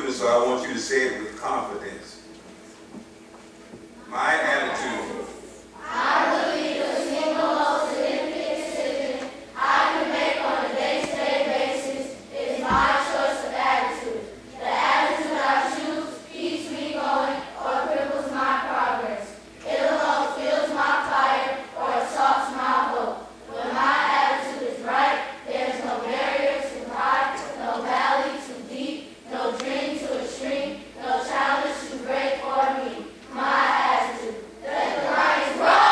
students, so I want you to say it with confidence. My attitude. I believe the single most significant decision I can make on a day-to-day basis is my choice of attitude. The attitude I choose keeps me going or cripples my progress. It alone fuels my fire or assaults my hope. When my attitude is right, there's no barrier too high, no valley too deep, no dream too extreme, no challenge too great for me. My attitude. Let the lions roar!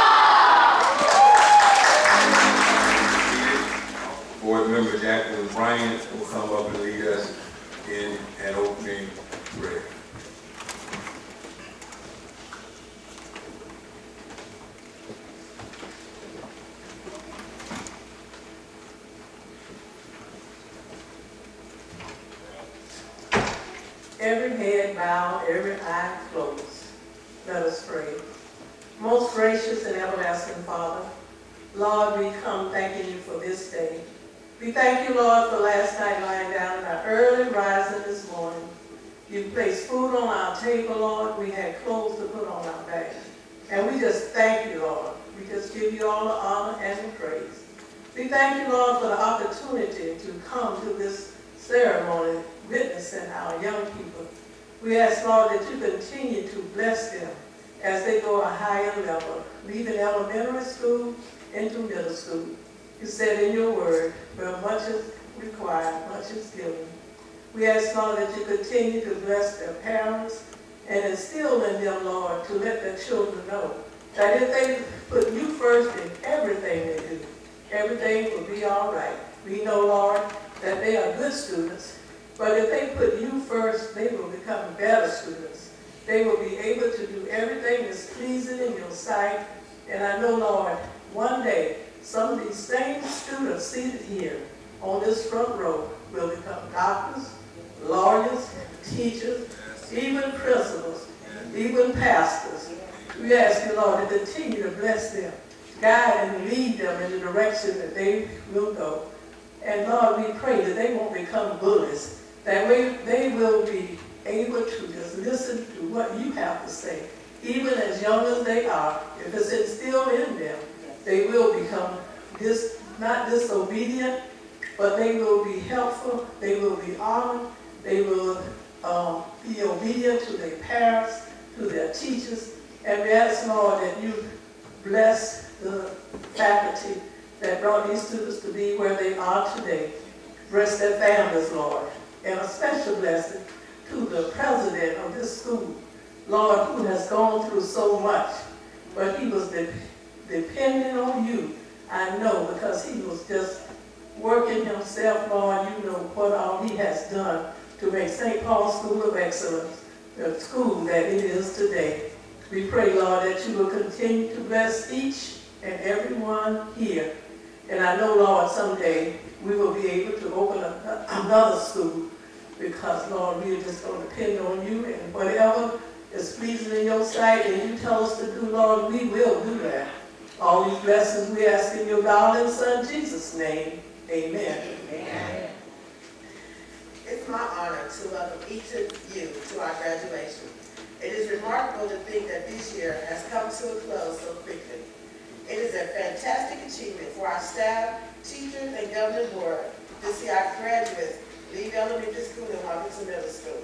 Board member Jacqueline Bryant will come up and lead us in an opening prayer. Every head bowed, every eye closed. Let us pray. Most gracious and everlasting Father, Lord, we come thanking you for this day. We thank you, Lord, for last night lying down and our early rising this morning. You placed food on our table, Lord. We had clothes to put on our back. And we just thank you, Lord. We just give you all the honor and the praise. We thank you, Lord, for the opportunity to come to this ceremony witnessing our young people. We ask, Lord, that you continue to bless them as they go a higher level, leaving elementary school into middle school. You said in your word, where much is required, much is given. We ask, Lord, that you continue to bless their parents and instill in them, Lord, to let their children know that if they put you first in everything they do, everything will be all right. We know, Lord, that they are good students, but if they put you first, they will become better students. They will be able to do everything that's pleasing in your sight. And I know, Lord, one day, some of these same students seated here on this front row will become doctors, lawyers, teachers, even principals, even pastors. We ask you, Lord, to continue to bless them, guide and lead them in the direction that they will go. And Lord, we pray that they won't become bullies, that they will be able to just listen to what you have to say, even as young as they are. If it's instilled in them, they will become not disobedient, but they will be helpful, they will be honored, they will be obedient to their parents, to their teachers. And we ask, Lord, that you bless the faculty that brought these students to be where they are today. Bless their families, Lord. And a special blessing to the president of this school, Lord, who has gone through so much, but he was depending on you, I know, because he was just working himself, Lord. You know what all he has done to make St. Paul's School of Excellence the school that it is today. We pray, Lord, that you will continue to bless each and every one here. And I know, Lord, someday we will be able to open another school because, Lord, we are just going to depend on you, and whatever is pleasing in your sight and you tell us to do, Lord, we will do that. All these blessings we ask in your darling Son, Jesus' name. Amen. Amen. It's my honor to welcome each of you to our graduation. It is remarkable to think that this year has come to a close so quickly. It is a fantastic achievement for our staff, teachers, and governing board to see our graduates leave elementary school and walk into middle school.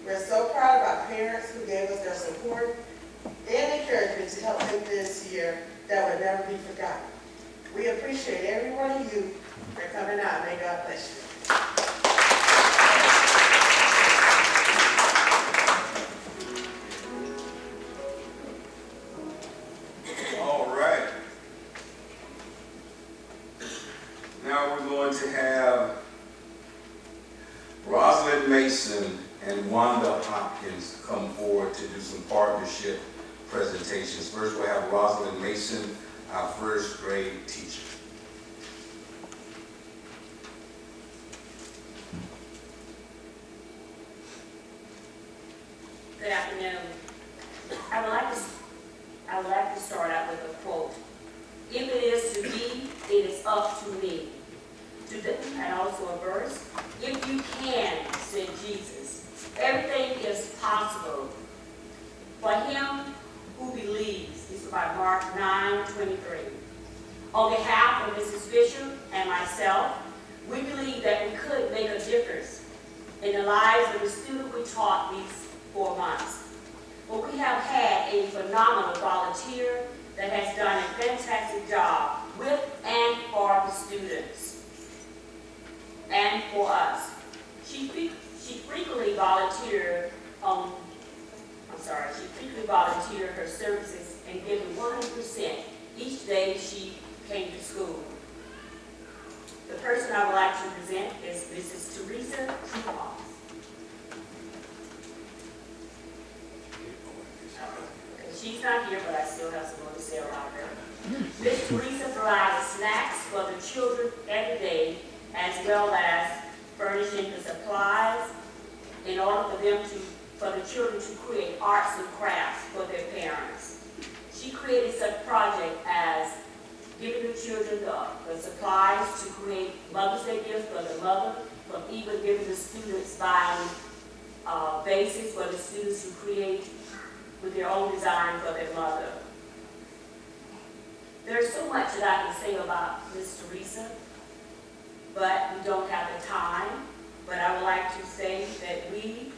We're so proud of our parents who gave us their support and encouragement to help make this year that will never be forgotten. We appreciate every one of you for coming out. May God bless you. All right. Now we're going to have Rosalyn Mason and Wanda Tompkins come forward to do some partnership presentations. First, we'll have Rosalyn Mason, our first grade teacher. Good afternoon. I would like to start out with a quote. If it is to be, it is up to me. And also a verse. If you can, said Jesus, every impossible for him who believes. This is by Mark 9:23. On behalf of Mrs. Fisher and myself, we believe that we could make a difference in the lives of the students we taught these 4 months. But we have had a phenomenal volunteer that has done a fantastic job with and for the students and for us. She frequently volunteered her services and given 100% each day she came to school. The person I would like to present is Mrs. Teresa Tompkins. She's not here, but I still have some more to say about her. Miss Teresa provides snacks for the children every day, as well as furnishing the supplies in order for the children to create arts and crafts for their parents. She created such projects as giving the children the supplies to create Mother's Day gifts for the mother, from even giving the students buying vases for the students to create with their own design for their mother. There's so much that I can say about Miss Teresa, but we don't have the time. But I would like to say that we,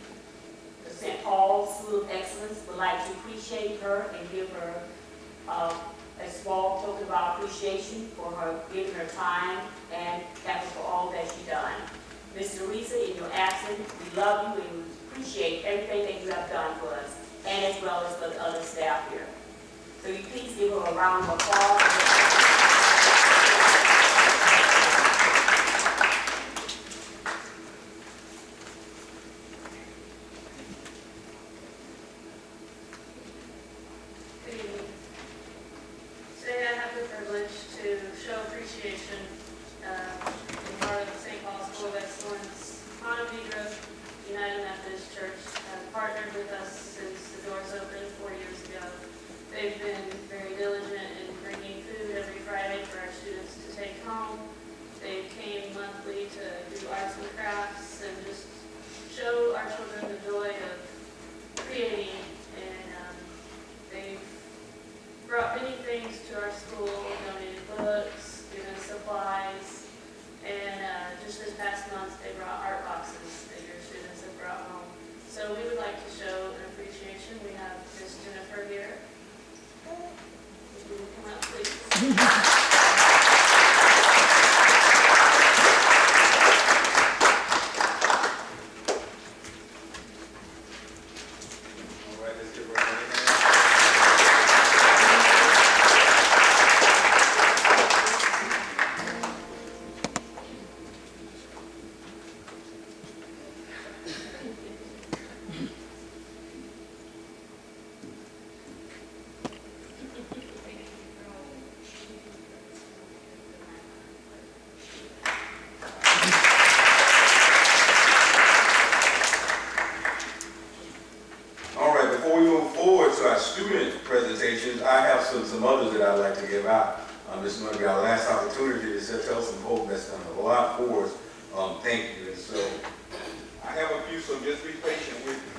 the St. Paul School of Excellence, would like to appreciate her and give her a small token of our appreciation for her giving her time and effort for all that she's done. Miss Teresa, in your absence, we love you and we appreciate everything that you have done for us, and as well as for the other staff here. So you please give her a round of applause. Today I have the privilege to show appreciation in part of the St. Paul School of Excellence. Montevideo United Methodist Church has partnered with us since the doors opened 4 years ago. They've been very diligent in bringing food every Friday for our students to take home. They came monthly to do arts and crafts and just show our children the joy of creating. And they've brought many things to our school, donated books, given supplies, and just this past month they brought art boxes that your students have brought home. So we would like to show an appreciation. We have Miss Jennifer here. If you would come up, please. Student presentations, I have some others that I'd like to give out. This is going to be our last opportunity to tell some hope that's done a lot for us. Thank you. And so I have a few, so just be patient with me.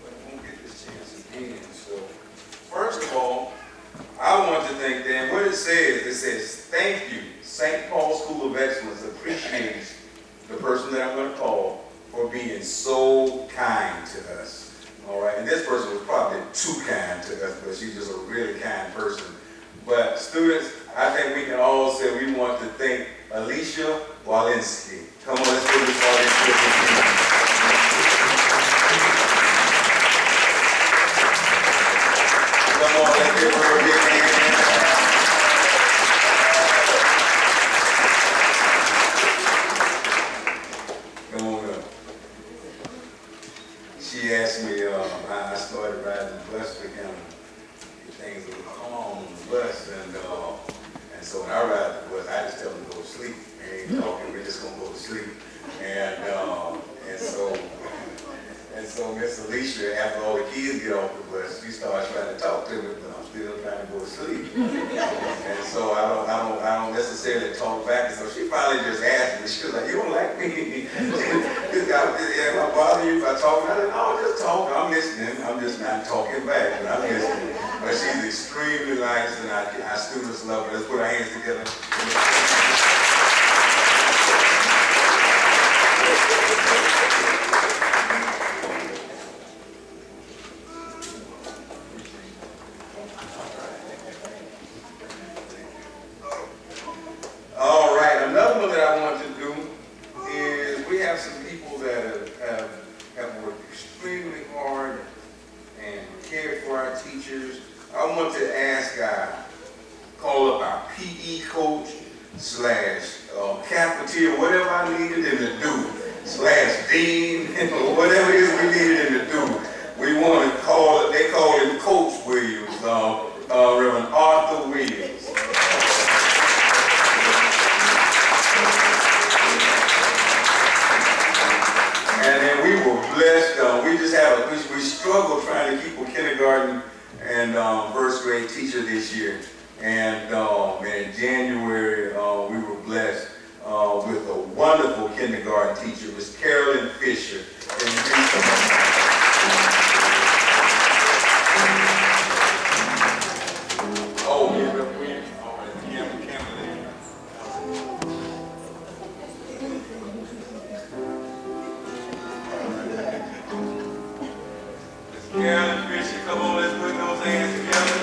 But I won't get this chance again. So first of all, I want to thank them. What it says, thank you. St. Paul School of Excellence appreciates the person that I'm going to call for being so kind to us. All right, and this person was probably too kind to us, but she's just a really kind person. But students, I think we can all say we want to thank Alicia Walensky. Come on, let's give this audience a hand. Come on, let's give her a big hand. Come on up. She asked me, I started riding the bus to kind of things that would come on the bus, and so when I ride the bus, I just tell them to go to sleep. We ain't talking, we're just gonna go to sleep. And so Miss Miss Alicia, after all the kids get off the bus, she starts trying to talk to me, but I'm still trying to go to sleep. And so I don't necessarily talk back. And so she finally just asked me, she was like, "You don't like me?" Am I bothering you if I talk? And I said, "No, just talk. I'm listening. I'm just not talking back, but I'm listening." But she's extremely nice, and our students love her. Let's put our hands together. All right, another one that I want to do is we have some people that have worked extremely hard and cared for our teachers. I want to ask call up our PE coach / cafeteria, whatever I needed him to do, / dean, whatever it is we needed him to do. We want to call it, they call him Coach Williams, Reverend Arthur Williams. And then we were blessed. We struggled trying to keep a kindergarten and first grade teacher this year. And in January, we were blessed with a wonderful kindergarten teacher, Miss Carolyn Fisher. Oh, yeah, Reverend Williams. All right, Carolyn Fisher, come on, let's put those hands together.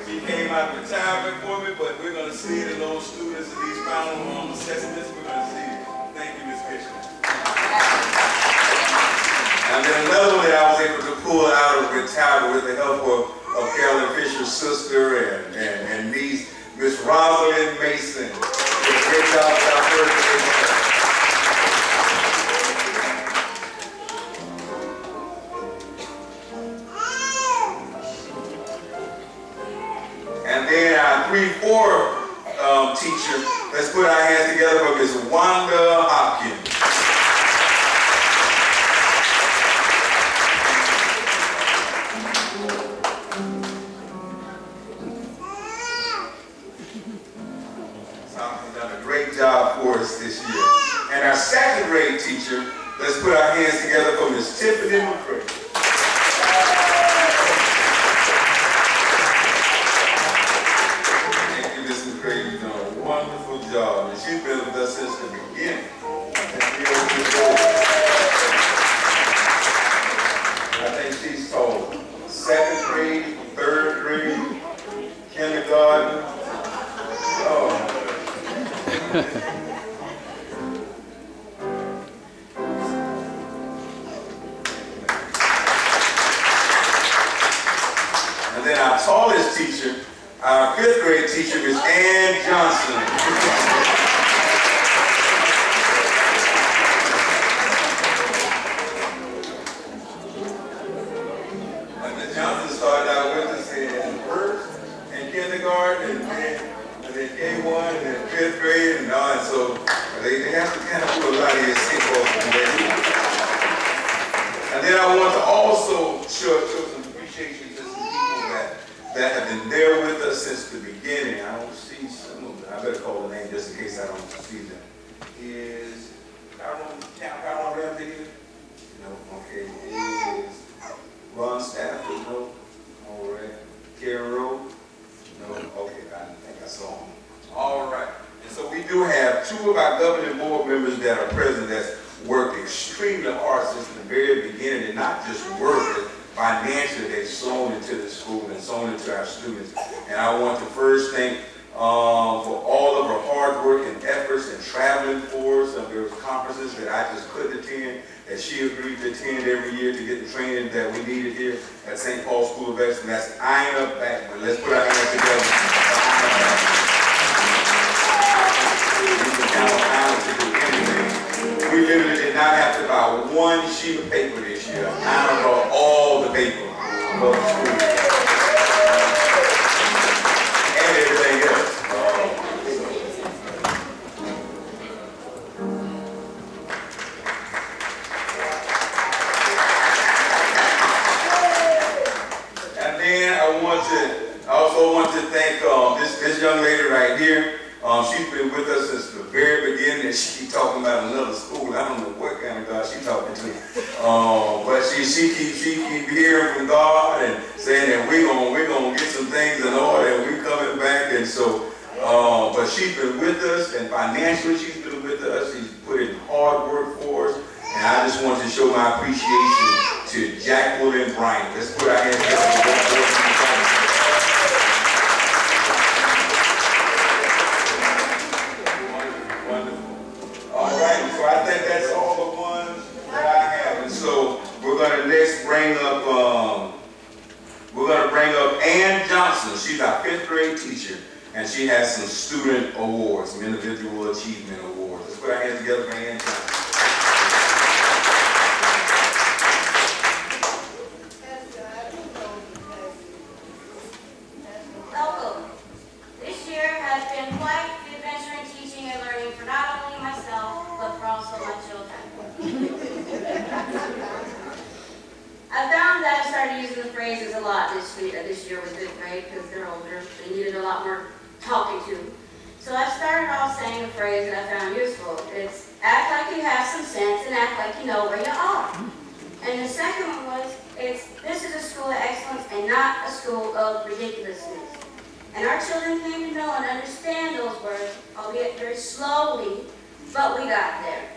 She came out of retirement for me, but we're going to see it in those students and these final assessments. We're going to see it. Thank you, Ms. Fisher. And then another one that I was able to pull out of retirement with the help of Carolyn Fisher's sister and niece, Miss Rosalyn Mason. Great job with our first grade. And then our 3-4 teacher, let's put our hands together for Miss Wanda Hopkins. Tompkins done a great job for us this year. And our second grade teacher, let's put our hands together for Miss Tiffany McCray. You've done a wonderful job, and she's been with us since the beginning. I think she's taught 2nd grade, 3rd grade, kindergarten. Oh. And then our tallest teacher, our 5th grade teacher, Miss Ann Johnson. And Miss Johnson started out with us in 1st and kindergarten, and then K1 and then 5th grade, and all. And so they have to kind of put a lot of your sequels in there. And then I want to also show some appreciation to some people that have been there with us since the beginning. I don't see some of them. I better call the name just in case I don't see them. Is Carolyn Ramsey here? No, okay. Is Ron Stafford? No. All right. Karen Rowe? No. Okay, I think I saw him. All right. And so we do have 2 of our governing board members that are present that's worked extremely hard since the very beginning, and not just work, but financially they've sown into the school and sown into our students. And I want to first thank for all of her hard work and efforts and traveling for us. There was conferences that I just couldn't attend, that she agreed to attend every year to get the training that we needed here at St. Paul School of Excellence. That's Ina Backman. Let's put our hands together for Ina to do anything. We literally did not have to buy one sheet of paper this year. Ina brought all the paper for the school. And everything else. She's been with us since the very beginning, and she keep talking about another school. I don't know what kind of God she's talking to. But she keep hearing from God and saying that we're gonna get some things in order, and we're coming back. And so, but she's been with us, and financially she's been with us. She's put in hard work for us, and I just want to show my appreciation to Jacqueline and Brian. Let's put our hands together. I think that's all the ones that I have. And so we're going to next bring up, Ann Johnson. She's our 5th grade teacher, and she has some student awards, some individual achievement awards. Let's put our hands together for Ann Johnson. Welcome. This year has been quite the adventure in teaching and learning for not only myself, but for also my children. I found that I started using the phrases a lot this year with 5th grade because they're older. They needed a lot more talking to. So I started off saying a phrase that I found useful. It's act like you have some sense and act like you know where you are. And the second one was, this is a school of excellence and not a school of ridiculousness. And our children came to know and understand those words, albeit very slowly, but we got there.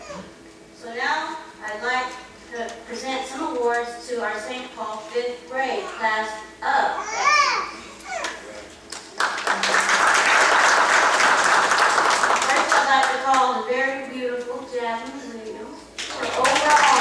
So now I'd like to present some awards to our St. Paul 5th grade class of excellence. First, I'd like to call the very beautiful Jasmine Williams for overall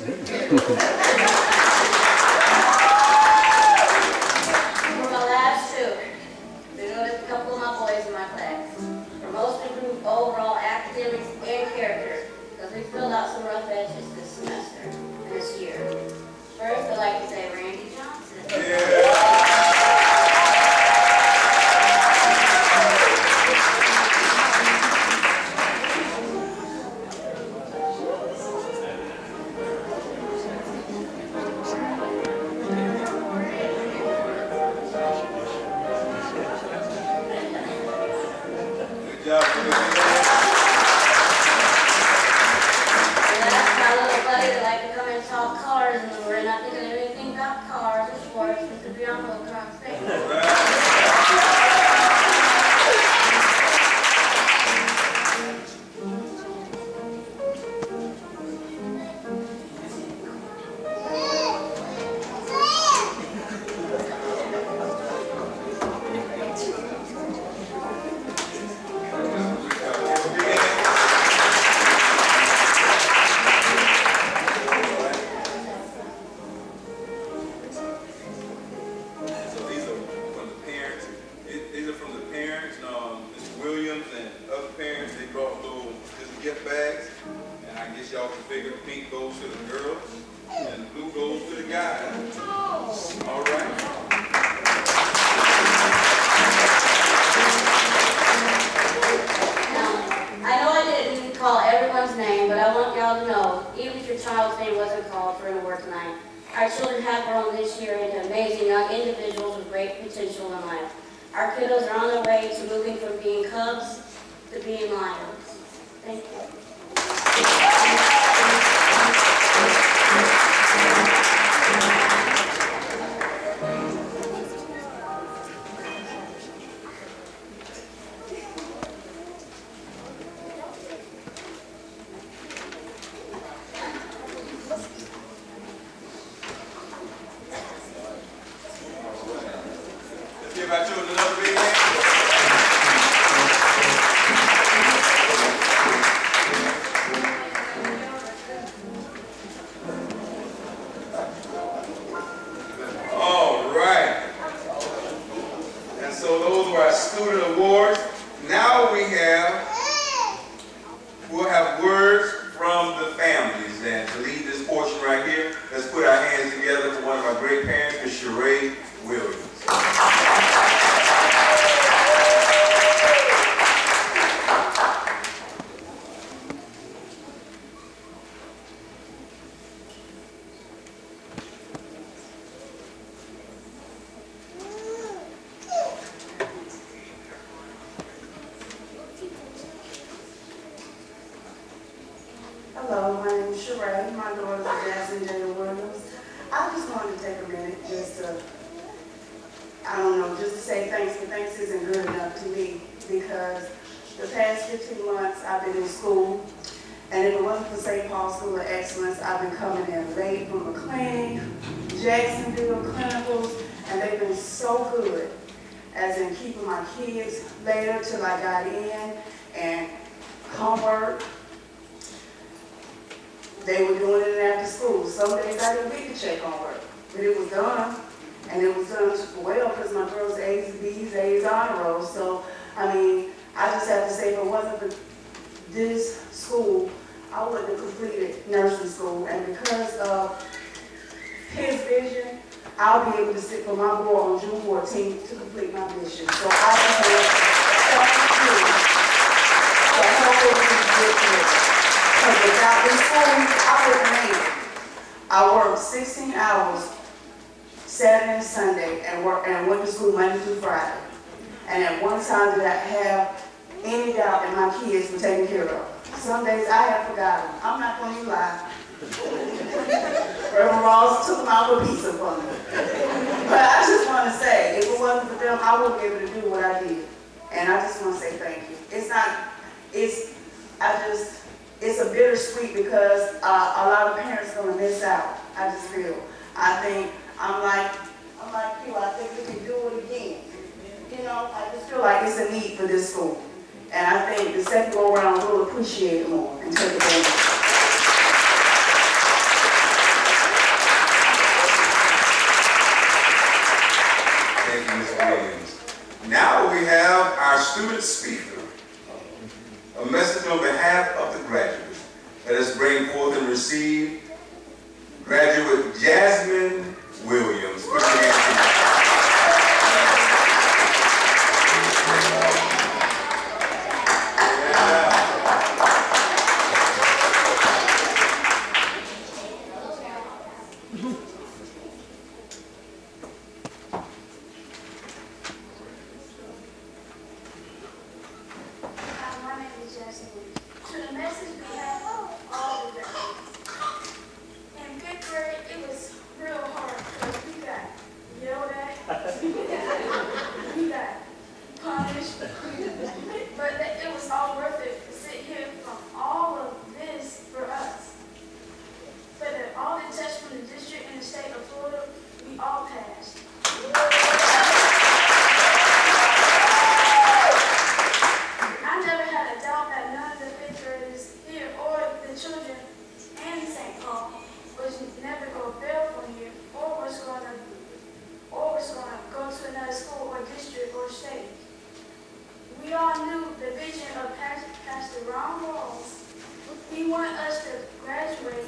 For my last two, we noticed a couple of my boys in my class. For most improved overall academics and character, because we filled out some rough edges this semester and this year. First, I'd like to say Randy Johnson. Good job. And that's my little buddy that like to come and talk cars, and we're not thinking anything about cars or sports, Mr. Bianco, come on stage. So these are from the parents. These are from the parents, Mr. Williams and other parents. They brought little just gift bags, and I guess y'all can figure pink goes to the girls and blue goes to the guys. All right. I know I didn't call everyone's name, but I want y'all to know, even if your child's name wasn't called for an award tonight, our children have grown this year into amazing young individuals with great potential in life. Our kiddos are on their way to moving from being cubs to being lions. Thank you. Let's give our children another big hand. All right. And so those were our student awards. Now we'll have words from the families. And to lead this portion right here, let's put our hands together for one of our great parents, Ms. Sheree Williams. Hello, my name is Sheree. My daughter is Jasmine Jada Williams. I just wanted to take a minute just to, just to say thanks, but thanks isn't good enough to me because the past 15 months I've been in school, and if it wasn't for St. Paul School of Excellence, I've been coming in late from the clinic, Jacksonville clinicals, and they've been so good as in keeping my kids later till I got in and homework. They were doing it after school. Some days I didn't get to check homework, but it was done, and it was done well because my girls' A's, B's, A's, honor roll. So, I just have to say, if it wasn't for this school, I wouldn't have completed nursing school. And because of his vision, I'll be able to sit for my board on June 14th to complete my mission. So I just want to thank you for helping me get here. Because without this school, I wouldn't have made it. I worked 16 hours Saturday and Sunday and went to school Monday through Friday. And at one time did I have any doubt that my kids were taken care of. Some days I have forgotten. I'm not going to lie. Reverend Rawls took them out with pizza for me. But I just want to say, if it wasn't for them, I wouldn't be able to do what I did. And I just want to say thank you. It's a bittersweet because a lot of parents are going to miss out. I just feel. I'm like you. I think we can do it again. You know, I just feel like it's a need for this school. And I think the second go around will appreciate it more and take advantage. receive graduate Jasmine Williams. Put your hands together. We all knew the vision of Pastor Rawls. He wanted us to graduate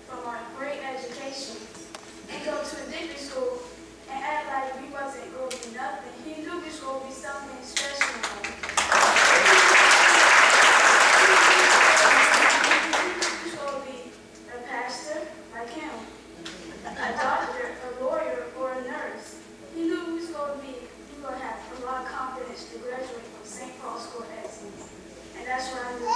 from our great education and go to a different school and act like we wasn't going to be nothing. He knew we was going to be something special. He was going to be a pastor like him, a doctor, a lawyer, or a nurse. He knew we was going to have a lot of confidence to graduate from St. Paul's School of Excellence. And that's what I knew.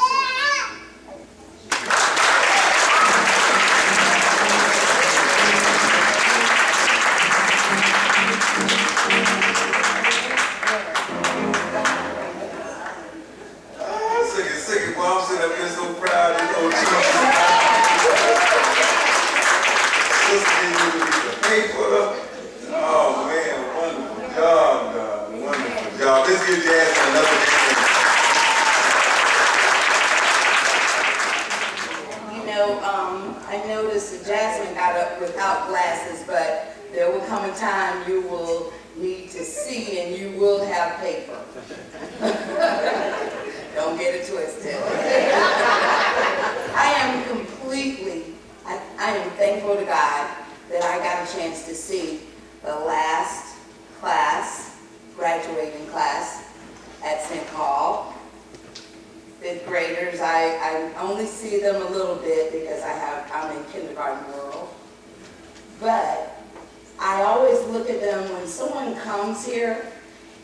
Sick it, boy. I'm sitting up here so proud of this old chief. Sister didn't even read the paper. Oh man, wonderful job, God. Wonderful job. Let's give Jasmine another hand. You know, I noticed that Jasmine got up without glasses, but there will come a time you will need to see and you will have paper. Don't get it twisted. I am thankful to God that I got a chance to see the last class, graduating class at St. Paul. Fifth graders, I only see them a little bit because I'm in kindergarten world. But I always look at them when someone comes here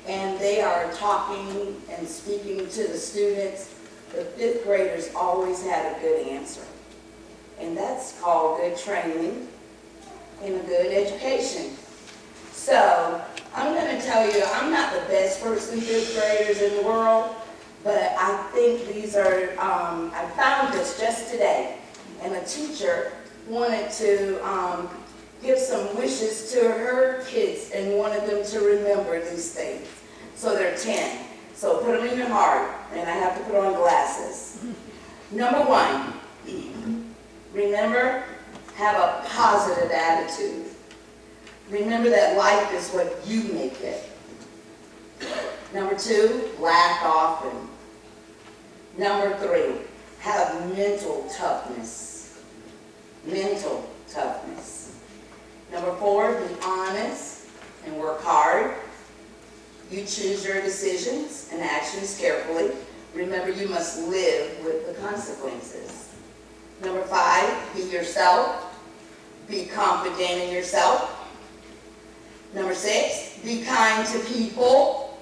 and they are talking and speaking to the students. The fifth graders always had a good answer. And that's called good training and a good education. So I'm going to tell you, I'm not the best person, fifth graders in the world, but I think these are, I found this just today, and a teacher wanted to give some wishes to her kids and wanted them to remember these things. So they're 10. So put them in your heart, and I have to put on glasses. Number 1, remember, have a positive attitude. Remember that life is what you make it. Number 2, laugh often. Number 3, have mental toughness. Mental toughness. Number 4, be honest and work hard. You choose your decisions and actions carefully. Remember, you must live with the consequences. Number 5, be yourself. Be confident in yourself. Number 6, be kind to people.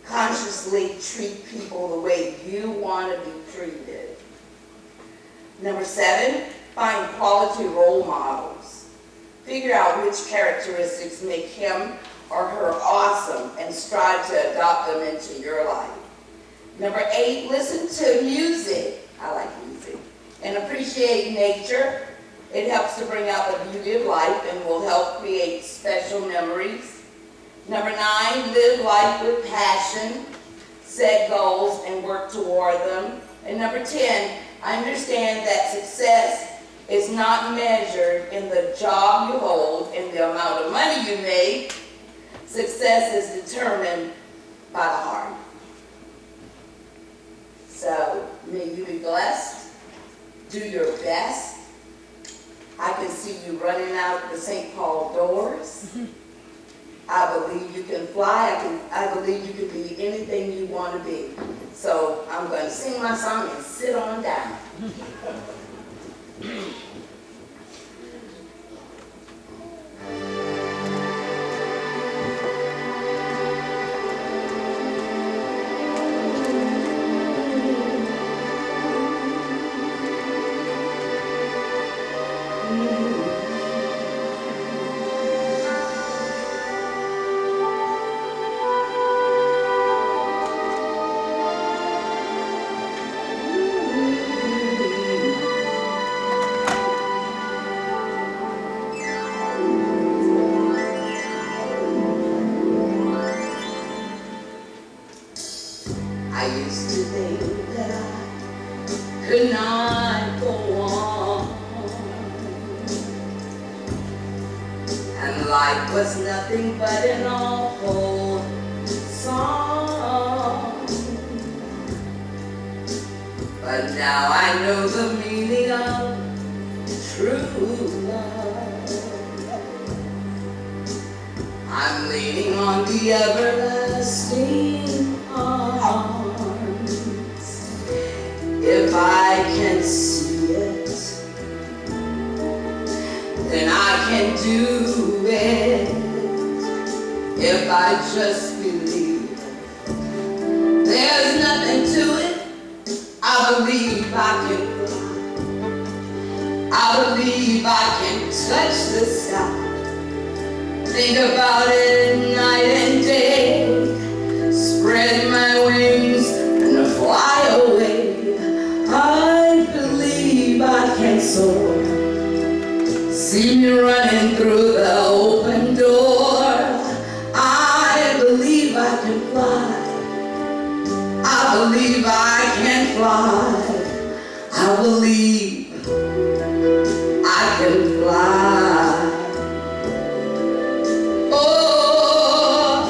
Consciously treat people the way you want to be treated. Number 7, find quality role models. Figure out which characteristics make him or her awesome and strive to adopt them into your life. Number 8, listen to music. I like music. And appreciate nature. It helps to bring out the beauty of life and will help create special memories. Number 9, live life with passion. Set goals and work toward them. And number 10, understand that success is not measured in the job you hold and the amount of money you make. Success is determined by the heart. So, may you be blessed do your best. I can see you running out the St. Paul doors. I believe you can fly. I believe you can be anything you want to be. So I'm going to sing my song and sit on down. I used to think that I could not go on, and life was nothing but an awful song. But now I know the meaning of true love. I'm leaning on the everlasting arms. If I can see it, then I can do it. If I just believe, there's nothing to it. I believe I can fly. I believe I can touch the sky. Think about it night and day. Spread my wings and fly away. I believe I can soar. See me running through the open door. I believe I can fly. I believe I can fly. I believe I can fly. Oh,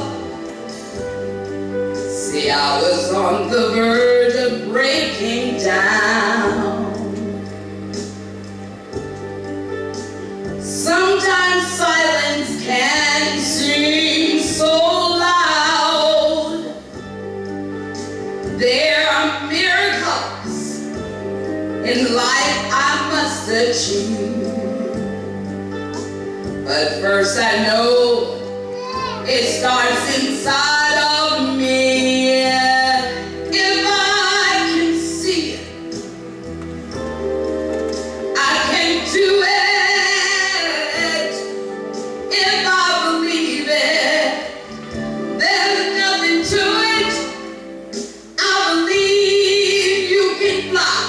see, I was on the verge of breaking down. Sometimes silence can seem so loud. There are miracles in life I must achieve. But first I know it starts inside of me. If I can see it, I can do it. If I believe it, there's nothing to it. I believe you can fly.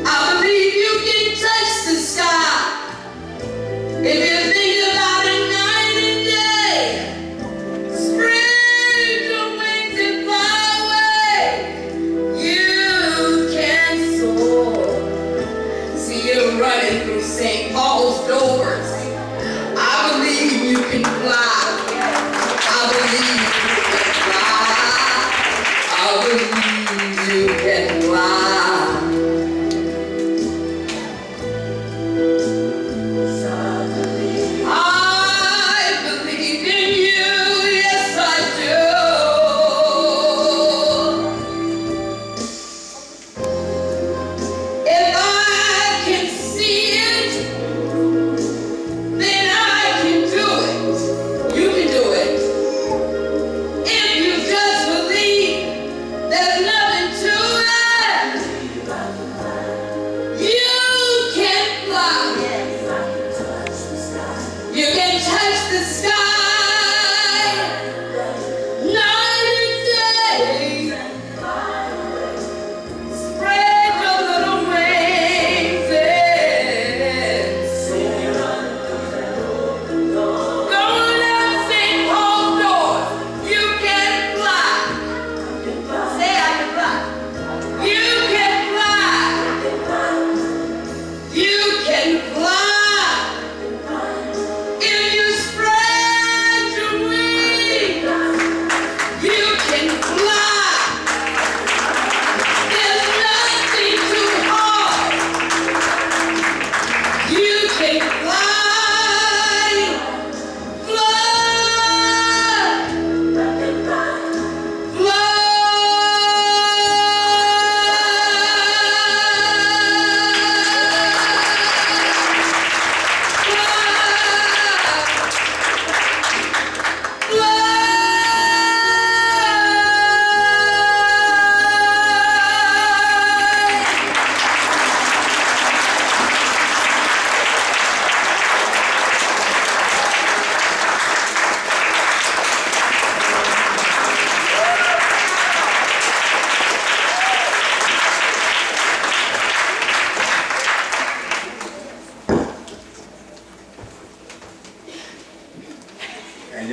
I believe you can touch the sky. If you think about it night and day, spread your wings and fly away. You can soar. See you running through St. Paul's doors. I believe you can fly. I believe you can fly. I believe you can fly.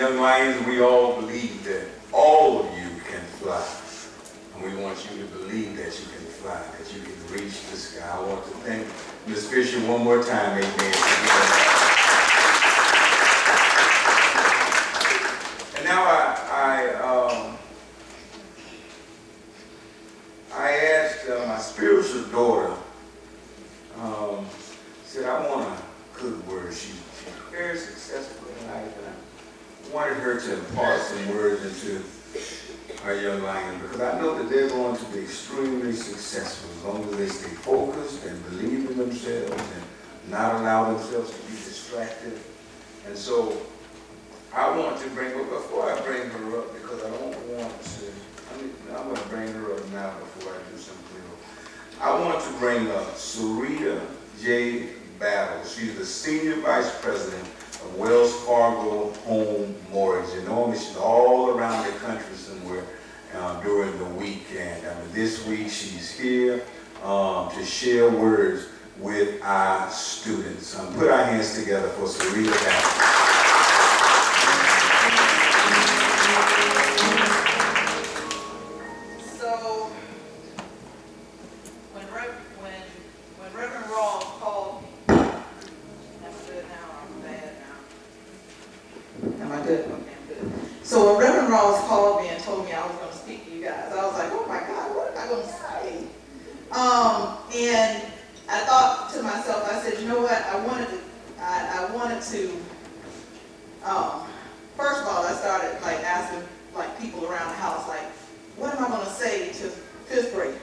young lions, we all believe that all of you can fly. And we want you to believe that you can fly, that you can reach the sky. I want to thank Ms. Fisher one more time, amen. And now I asked my spiritual daughter, said, I want a good word. She's very successful in life, and I wanted her to impart some words into our young lions, because I know that they're going to be extremely successful as long as they stay focused and believe in themselves and not allow themselves to be distracted. And so I want to bring her, before I bring her up, because I don't want to, I'm going to bring her up now before I do something else. I want to bring up Sarita J. Battle. She's the Senior Vice President of Wells Fargo Home Mortgage. And normally she's all around the country somewhere during the weekend. This week she's here to share words with our students. Put our hands together for Sarita Battle. So, when Reverend Rawls called me, am I good now or am I bad now? Am I good? Okay, I'm good. So when Reverend Rawls called me and told me I was going to speak to you guys, I was like, oh my God, what am I going to say? And I thought to myself, I said, you know what, I wanted to, first of all, I started like asking like people around the house, like, what am I going to say to fifth graders?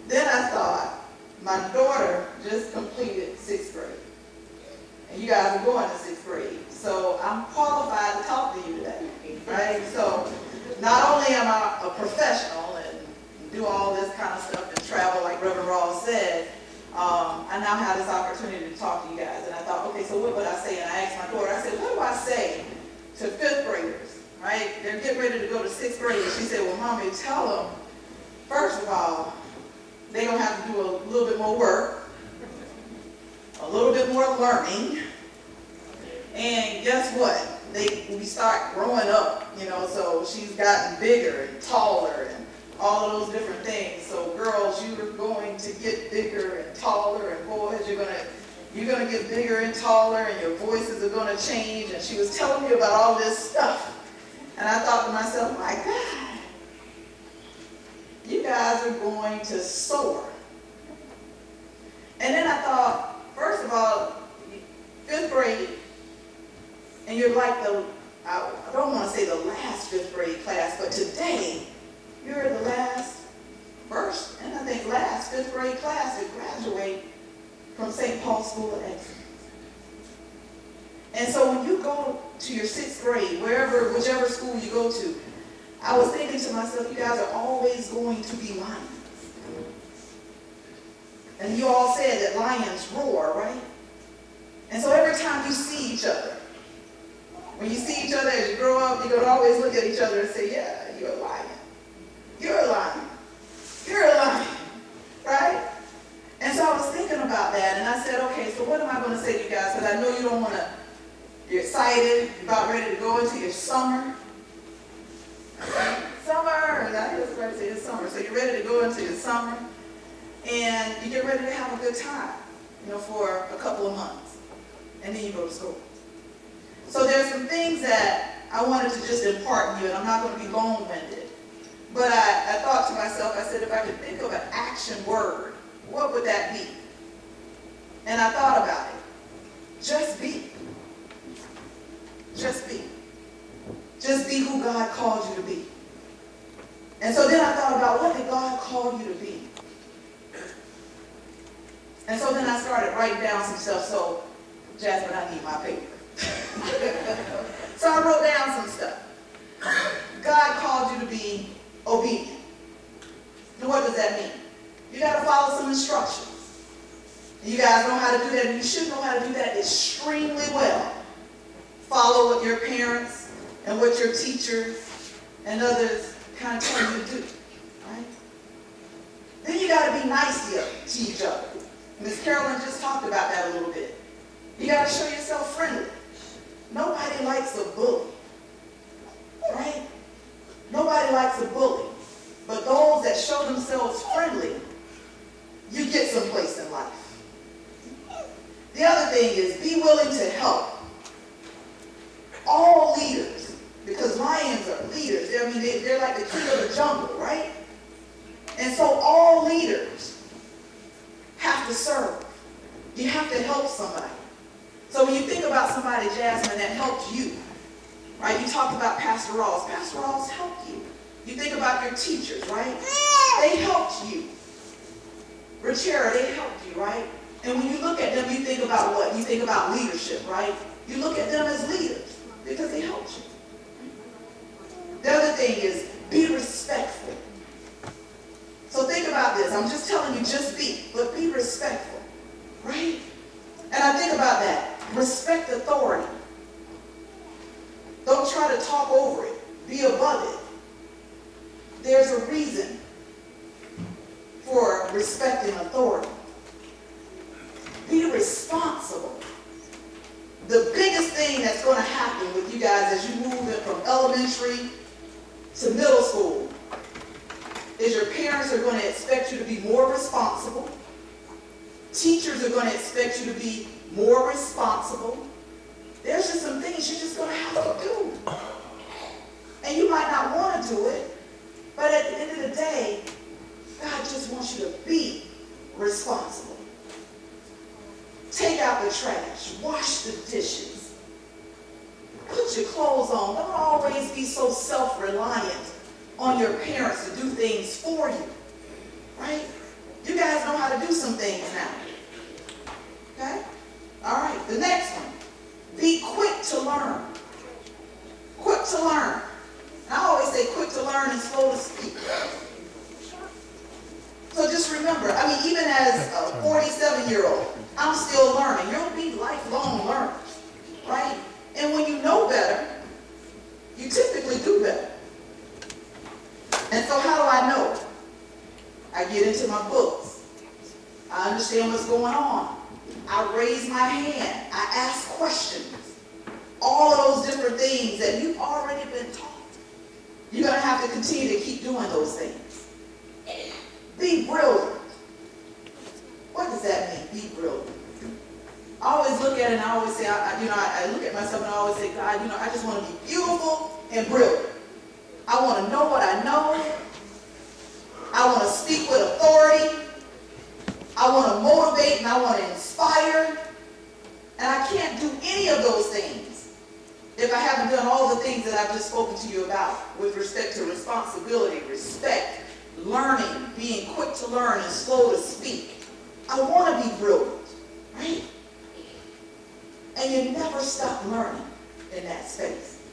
Then I thought, my daughter just completed sixth grade. And you guys are going to sixth grade. So I'm qualified to talk to you today, right? So not only am I a professional and do all this kind of stuff and travel like Reverend Rawls said, I now have this opportunity to talk to you guys. And I thought, okay, so what would I say? And I asked my daughter, I said, what do I say to fifth graders, right? They're getting ready to go to sixth grade. And she said, well, Mommy, tell them, first of all, they're going to have to do a little bit more work, a little bit more learning. And guess what? We start growing up, you know, so she's gotten bigger and taller and all of those different things. So girls, you're going to get bigger and taller, and boys, you're gonna get bigger and taller, and your voices are gonna change. And she was telling me about all this stuff. And I thought to myself, my God, you guys are going to soar. And then I thought, first of all, fifth grade, and you're like I don't want to say the last fifth grade class, but today, you're the first, and I think last fifth grade class to graduate from St. Paul's School of Excellence. And so when you go to your sixth grade, whichever school you go to, I was thinking to myself, you guys are always going to be lions. And you all said that lions roar, right? And so every time you see each other, when you see each other as you grow up, you're going to always look at each other and say, yeah, you're a lion. You're a lion. You're a lion. Right? And so I was thinking about that, and I said, okay, so what am I going to say to you guys? Because I know you don't want to, you're excited, you're about ready to go into your summer. Summer, I hear somebody say it's summer. So you're ready to go into your summer, and you get ready to have a good time, you know, for a couple of months. And then you go to school. So there's some things that I wanted to just impart in you, and I'm not going to be long-winded. But I thought to myself, I said, if I could think of an action word, what would that be? And I thought about it. Just be. Just be. Just be who God called you to be. And so then I thought about, what did God call you to be? And so then I started writing down some stuff. So, Jasmine, I need my paper. So I wrote down some stuff. God called you to be obedient. Now what does that mean? You got to follow some instructions. You guys know how to do that, and you should know how to do that extremely well. Follow what your parents and what your teachers and others kind of tell you to do. Right? Then you got to be nice to each other. Ms. Carolyn just talked about that a little bit. You got to show yourself friendly. Nobody likes a bully. Nobody likes a bully, but those that show themselves friendly, you get someplace in life. The other thing is be willing to help. All leaders, because lions are leaders. They're like the king of the jungle, right? And so all leaders have to serve. You have to help somebody. So when you think about somebody, Jasmine, that helped you, right? You talked about Pastor Rawls. Pastor Rawls helped you. You think about your teachers, right? They helped you. Richera, they helped you, right? And when you look at them, you think about what? You think about leadership, right? You look at them as leaders because they helped you. The other thing is be respectful. So think about this. I'm just telling you, just be, but be respectful, right? And I think about that. Respect authority. Don't try to talk over it. Be above it. There's a reason for respecting authority. Be responsible. The biggest thing that's going to happen with you guys as you move in from elementary to middle school is your parents are going to expect you to be more responsible. Teachers are going to expect you to be more responsible. There's just some things you're just going to have to do. And you might not want to do it, but at the end of the day, God just wants you to be responsible. Take out the trash. Wash the dishes. Put your clothes on. Don't always be so self-reliant on your parents to do things for you. Right? You guys know how to do some things now. Okay? All right. The next one. Be quick to learn. Quick to learn. I always say quick to learn and slow to speak. So just remember, even as a 47-year-old, I'm still learning. You'll be lifelong learners, right? And when you know better, you typically do better. And so how do I know? I get into my books. I understand what's going on. I raise my hand. I ask questions. All of those different things that you've already been taught. You're going to have to continue to keep doing those things. Be brilliant. What does that mean, be brilliant? I always look at it and I always say, I look at myself and I always say, God, I just want to be beautiful and brilliant. I want to know what I know. I want to speak with authority. I want to motivate and I want to inspire. And I can't do any of those things if I haven't done all the things that I've just spoken to you about with respect to responsibility, respect, learning, being quick to learn and slow to speak. I want to be brilliant, right? And you never stop learning in that space.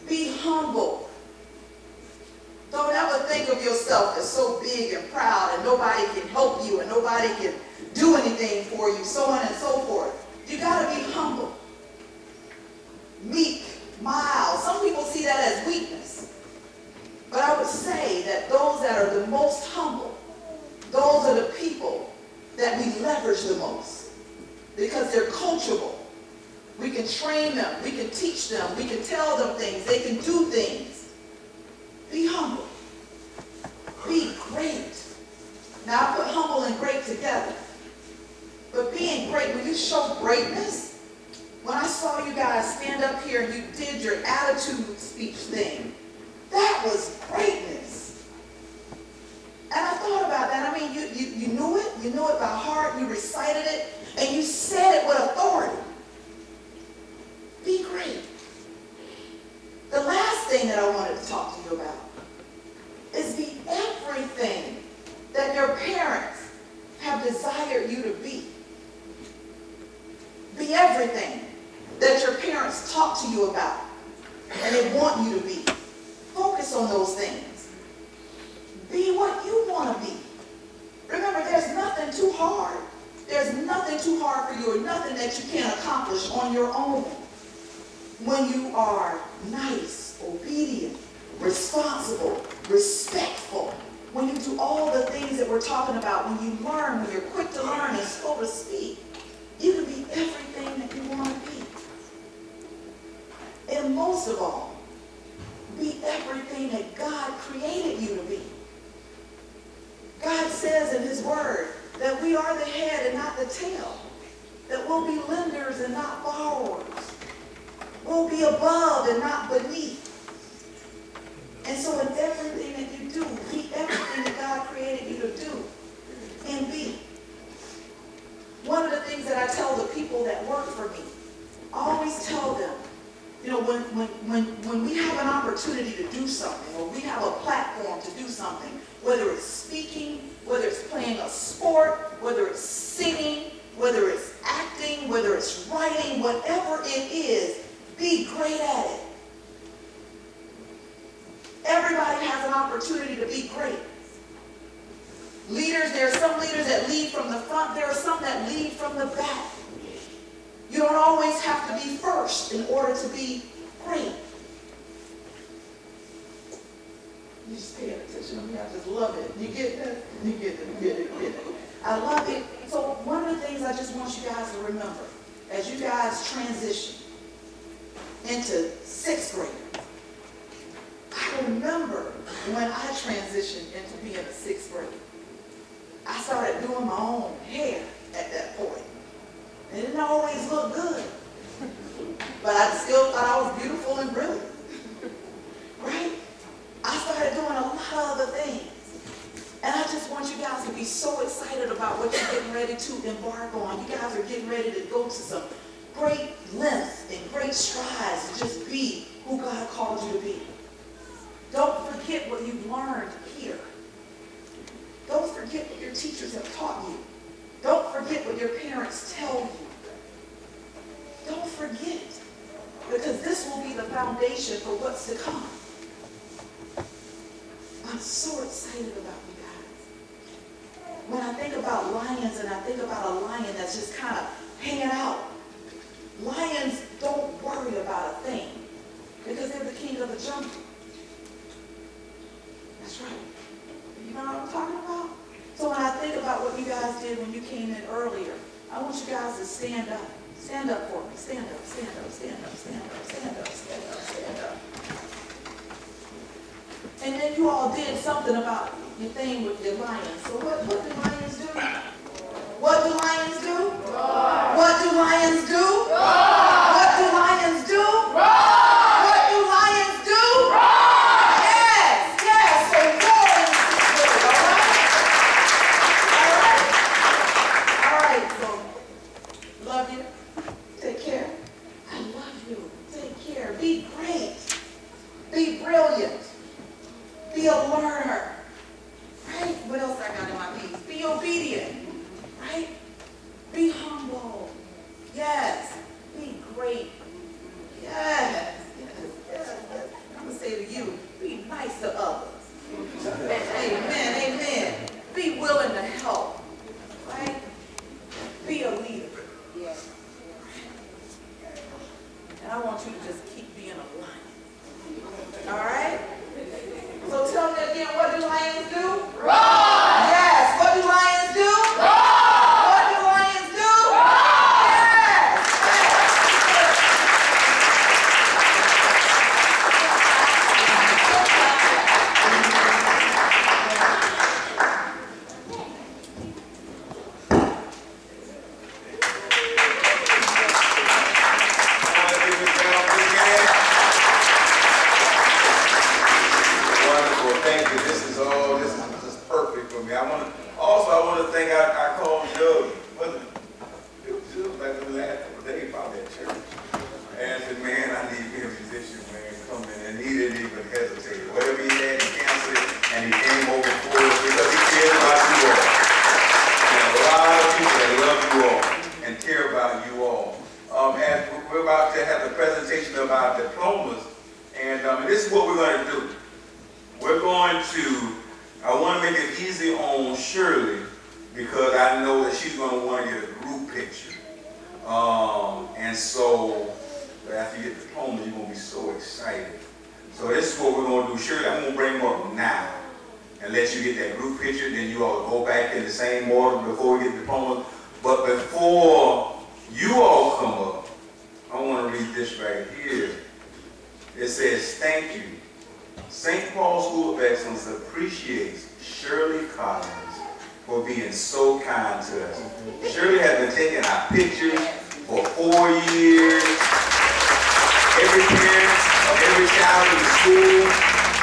Be humble. Don't ever think of yourself as so big and proud and nobody can help you and nobody can do anything for you, so on and so forth. You got to be humble. Meek, mild. Some people see that as weakness. But I would say that those that are the most humble, those are the people that we leverage the most because they're coachable. We can train them. We can teach them. We can tell them things. They can do things. Be humble. Be great. Now I put humble and great together. But being great, when you show greatness, when I saw you guys stand up here and you did your attitude speech thing, that was greatness. And I thought about that. You knew it. You knew it by heart. You recited it. And you said it with authority. Be great. The last thing that I wanted to talk to you about is be everything that your parents have desired you to be. Be everything that your parents talk to you about and they want you to be. Focus on those things. Be what you want to be. Remember, there's nothing too hard. There's nothing too hard for you or nothing that you can't accomplish on your own. When you are nice, obedient, responsible, respectful, when you do all the things that we're talking about, when you learn, when you're quick to learn and slow to speak, you can be everything that you want to be. And most of all, be everything that are the head and not the tail. That we'll be lenders and not borrowers. We'll be above and not beneath. And so in everything that you do, be everything that God created you to do and be. One of the things that I tell the people that work for me, I always tell them, you know, when we have an opportunity to do something, or we have a platform to do something, whether it's speaking, whether it's playing a sport, whether it's singing, whether it's acting, whether it's writing, whatever it is, be great at it. Everybody has an opportunity to be great. Leaders, there are some leaders that lead from the front, there are some that lead from the back. You don't always have to be first in order to be great. You just pay attention to me, I just love it. You get that? You get it, get it, get it. I love it. So one of the things I just want you guys to remember, as you guys transition into 6th grade, I remember when I transitioned into being a 6th grader. I started doing my own hair at that point. And it didn't always look good. But I still thought I was beautiful and brilliant. Right? I started doing a lot of other things. And I just want you guys to be so excited about what you're getting ready to embark on. You guys are getting ready to go to some great lengths and great strides to just be who God called you to be. Don't forget what you've learned here. Don't forget what your teachers have taught you. Don't forget what your parents tell you. Don't forget, because this will be the foundation for what's to come. I'm so excited about you guys. When I think about lions and I think about a lion that's just kind of hanging out, lions don't worry about a thing because they're the king of the jungle. That's right. You know what I'm talking about? So when I think about what you guys did when you came in earlier, I want you guys to stand up. Stand up for me. Stand up, stand up, stand up, stand up, stand up, stand up, stand up. And then you all did something about your thing with your lions. So what do lions do? What do lions do? Roar. What do lions do? Roar. What do lions do? Roar. What do lions do? Roar. Yes, yes. So roar in the 6th grade, all right? All right. So love you. Take care. I love you. Take care. Be great. Be brilliant. Be a learner. Right? What else I got in my piece? Be obedient. Right? Be humble. Yes. Be great. Yes. Yes. Yes. Yes. I'm going to say to you, be nice to others. Amen. Amen. Be willing to help. Right? Be a leader. Yes. And I want you to just keep being a lion. All right? So tell me again, what do lions do? Roar! Yes. What do lions do? Roar! What do lions do? Roar! Yes. Wonderful, thank you. This is just perfect for me. I want to thank I called Doug. It was like the last couple of days about that church. And I said, man, I need to be a musician, man, come in. And he didn't even hesitate. Whatever he had, he canceled it, and he came over for us because he cared about you all. And a lot of people that love you all and care about you all. And we're about to have the presentation of our diplomas, and this is what we're going to do. We're going to, I want to make it easy on Shirley because I know that she's going to want to get a group picture. And so after you get the diploma, you're going to be so excited. So this is what we're going to do. Shirley, I'm going to bring them up now and let you get that group picture. Then you all go back in the same order before we get the diploma. But before you all come up, I want to read this right here. It says, thank you. St. Paul School of Excellence appreciates Shirley Collins for being so kind to us. Shirley has been taking our pictures for 4 years. Every parent of every child in the school,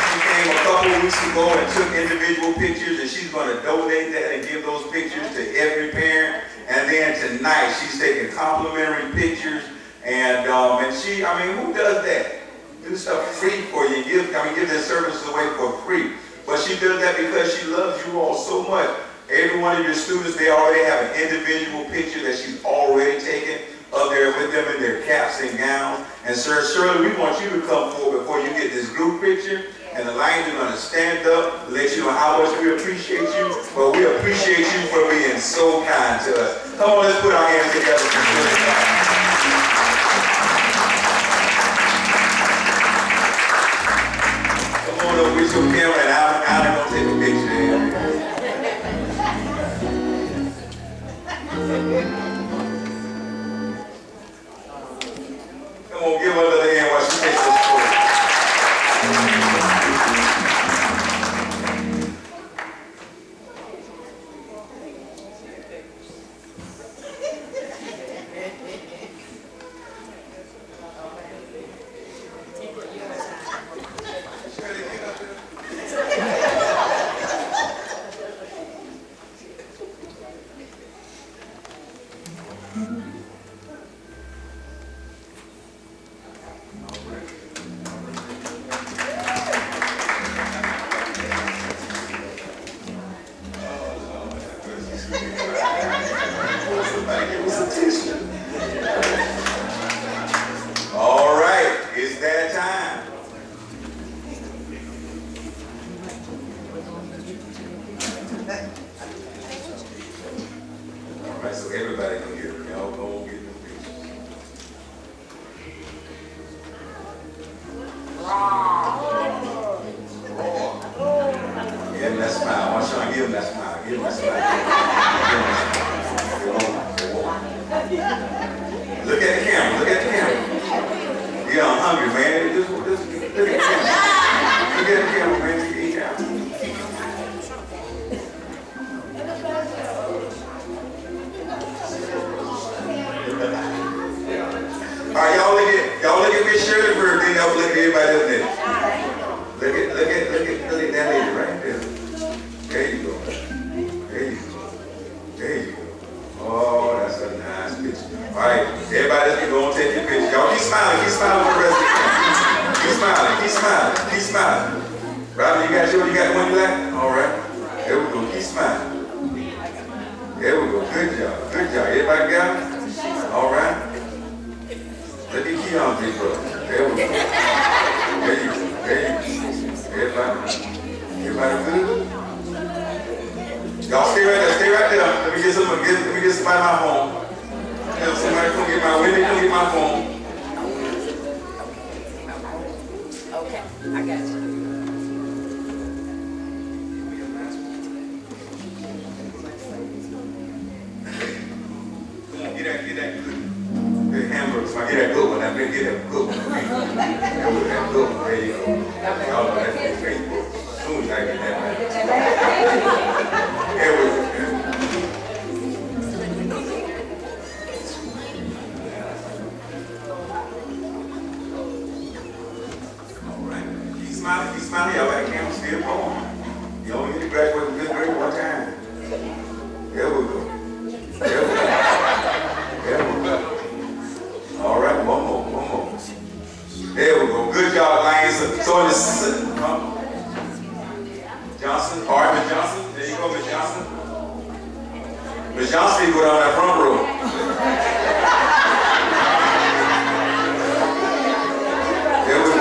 she came a couple weeks ago and took individual pictures, and she's going to donate that and give those pictures to every parent. And then tonight, she's taking complimentary pictures. And she, I mean, who does that? Do stuff free for you, give their services away for free. But she does that because she loves you all so much. Every one of your students, they already have an individual picture that she's already taken up there with them in their caps and gowns. And Sir Shirley, we want you to come forward before you get this group picture. And the Lions are going to stand up to let you know how much we appreciate you. But we appreciate you for being so kind to us. Come on, let's put our hands together for Shirley. With your camera, and I'm going to take a picture. Come on, give her another hand while she takes this photo. All right, it's that time. All right, so everybody can hear me. Y'all go get the pictures. Give him that smile. I want you to give him that smile. Give him that smile. Look at the camera. Look at the camera. Yeah, I'm hungry, man. Just look at the camera. Look at the camera, man. You eat out. All right, y'all look at Miss Shirley first, then y'all look at everybody else there. Look at that lady right there. There you go. There you go. There you go. Oh, that's a nice picture. All right, everybody else can go and take your picture. Y'all keep smiling for the rest of the time. Keep smiling. Robin, you got the one you like? All right. There we go. Keep smiling. There we go. Good job. Everybody got it? All right. Let me key on this, bro. There we go. There you go. Everybody good? Y'all stay right there. Let me get somebody my phone. Somebody come get my window, come get my phone. Okay, I got you. Get that good hamburger. Get that good one. Get that good one. That good one. There you go. Y'all know that's on Facebook. As soon as I get that right. There we go. Keep smiling, y'all. That camera's still going. You only get to graduate with a good grade one time. There we go. All right, one more. There we go. Good job, Lions. So in the Johnson, all right, Miss Johnson. There you go, Miss Johnson. Miss Johnson, you go down that front row. There we go.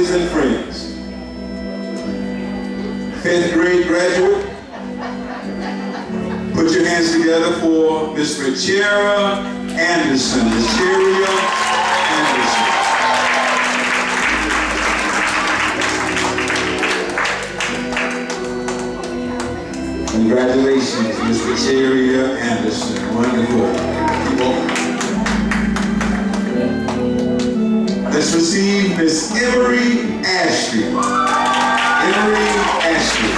relatives and friends. 5th grade graduate, put your hands together for Miss Richera Anderson. Richera Anderson. Congratulations, Miss Richera Anderson. Wonderful. Keep on. Let's receive Miss Emery Ashley. Emery Ashley.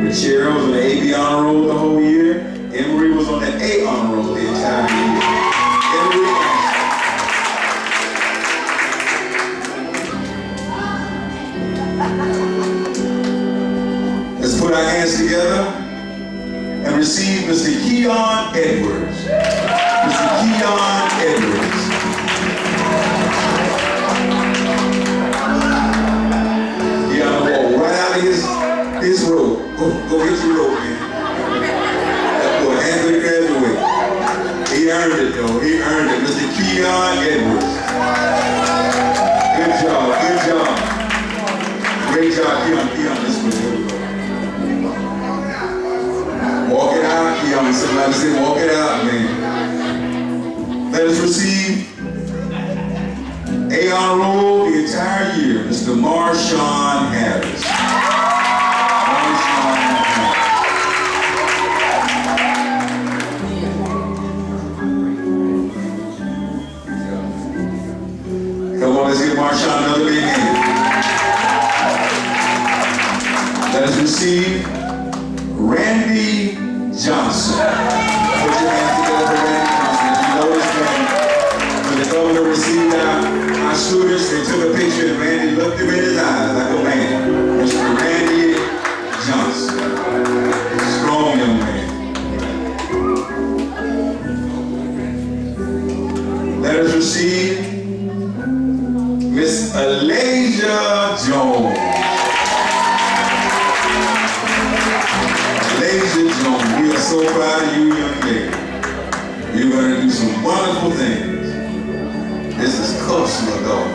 Richera was on the AB honor roll the whole year. Emery was on the A honor roll the entire year. Emery Ashley. Let's put our hands together and receive Mr. Keon Edwards. Mr. Keon Edwards. Keon walked right out of his robe. Go get your robe, man. That boy Anthony graduated. He earned it, though. He earned it. Mr. Keon Edwards. Good job. Good job. Great job, Keon. Keon, this was good. Walk it out, Keon. Somebody say, walk it out, man. Let us receive A honor roll the entire year, Mr. Marshawn Harris. Marshawn Harris. Come on, let's give Marshawn another big hand. Let us receive Randy Johnson. Put your hands together for Randy Johnson. If you notice when the governor received our students, they took a picture and Randy looked him in his eyes like a man. Mr. Randy Johnson. Strong young man. Let us receive Miss Elijah Jones. We are so proud of you, young lady. You're going to do some wonderful things. This is cultural, though.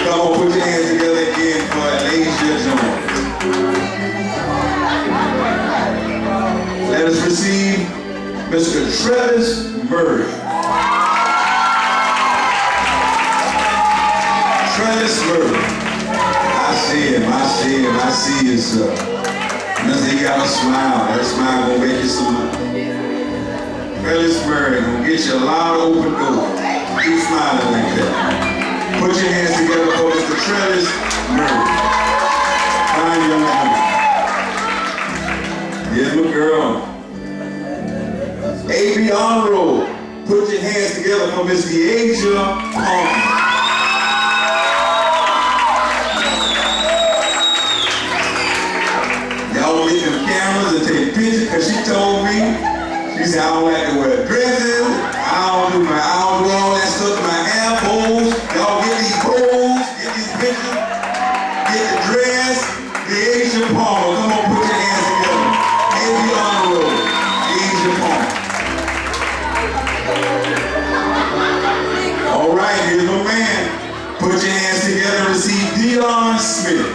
Come on, put your hands together again for Elijah Jones. Let us receive Mr. Travis Murray. Travis Murray. I see him, I see you, sir. Because he got a smile. That smile gonna make you smile. Travis Murray gonna get you a lot of open doors. Keep smiling like that. Put your hands together for Mr. Travis Murray. Fine young man. Yes, my girl. AB honor roll. Put your hands together for Miss Deasia Tompkins. Get them cameras and take pictures, because she told me, she said, I don't like to wear dresses, I don't do all that stuff to my hair bows. Y'all get these bows, get these pictures, get the dress, the Asia Palmer. Come on, put your hands together. AB honor roll, Asia Palmer. All right, here's my man. Put your hands together and receive Dion Smith.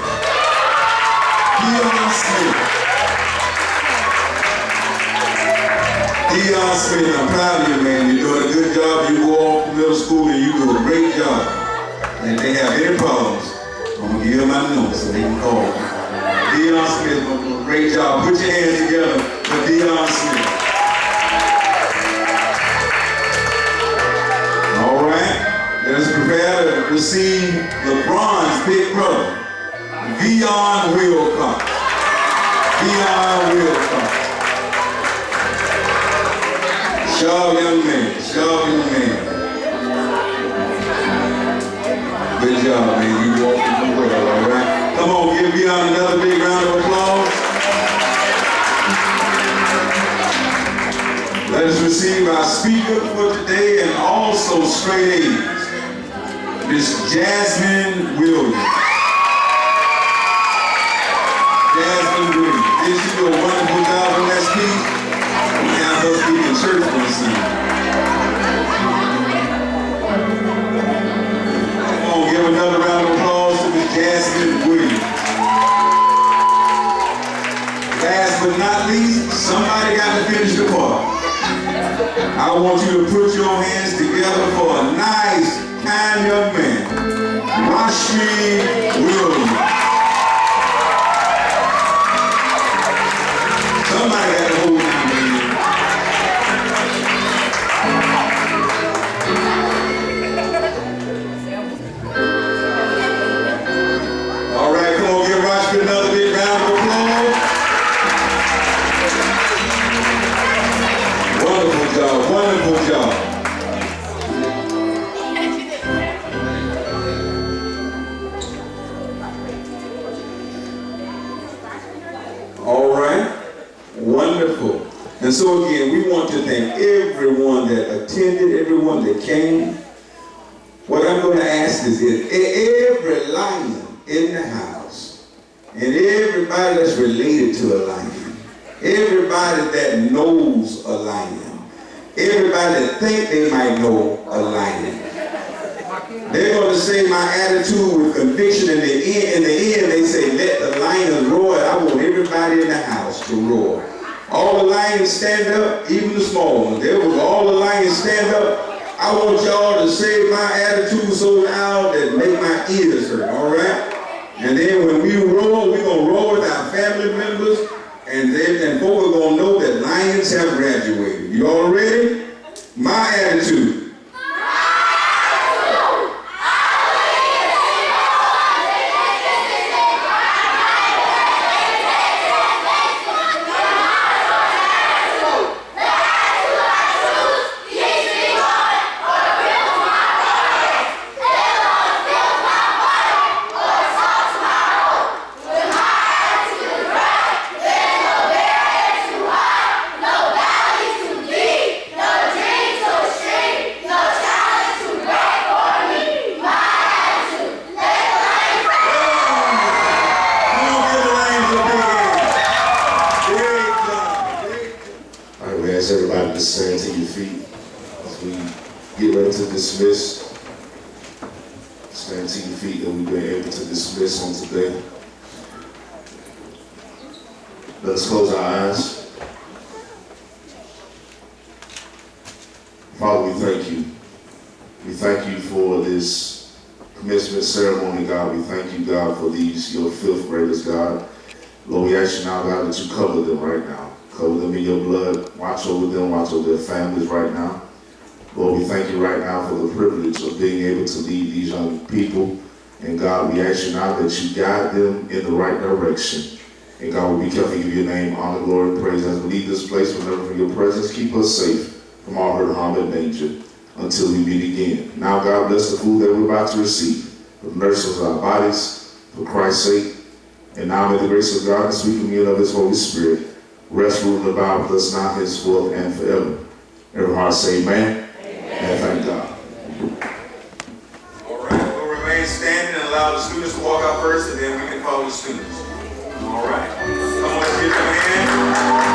Dion Smith. Dion Smith, I'm proud of you, man. You're doing a good job. You go off to middle school and you do a great job. And if they have any problems, I'm going to give them my number so they can call me. Dion Smith going to do a great job. Put your hands together for Dion Smith. All right. Let us prepare to receive LeBron's big brother, Vion Wilcox. Vion Wilcox. Sharp young man, sharp young man. Good job, man. You walked in the world, all right? Come on, give Vion another big round of applause. Let us receive our speaker for today and also straight A's, Miss Jasmine Williams. Jasmine Williams. Did she do a wonderful job on that speech? Dimitri Williams. Somebody got to hold down the name. All right, come on, give Rochford another big round of applause. Wonderful job, wonderful job. All right, wonderful. And so again, we want to thank everyone that attended, everyone that came. What I'm going to ask is every lion in the house, and everybody that's related to a lion, everybody that knows a lion, everybody that think they might know a lion, they're going to say my attitude with conviction. In the end, they say, let the lions roar. I want everybody in the house to roar. All the lions stand up, even the small ones. There was all the lions stand up. I want y'all to say my attitude so loud that make my ears hurt, all right? And then when we roar, we're going to roar with our family members, and folks are going to know that lions have graduated. You all ready? My attitude. Everybody to stand to your feet as we get ready to dismiss. Stand to your feet that we've been able to dismiss on today. Let us close our eyes. Father, we thank you. We thank you for this commencement ceremony, God. We thank you, God, for these, your fifth graders, God. Lord, we ask you now, God, that you cover them right now. Cover them in your blood. Watch over them. Watch over their families right now. Lord, we thank you right now for the privilege of being able to lead these young people. And God, we ask you now that you guide them in the right direction. And God, will be careful to give your name, honor, glory, and praise as we leave this place whenever from your presence. Keep us safe from all hurt, harm, and danger until we meet again. Now, God, bless the food that we're about to receive. For the nourishment of our bodies, for Christ's sake. And now may the grace of God and sweet communion of his Holy Spirit rest, rule, and abide with us now, henceforth, and forever. Every heart say amen. Amen. And thank God. All right, we'll remain standing and allow the students to walk out first, and then we can follow the students. All right. Come on, let's give them a hand.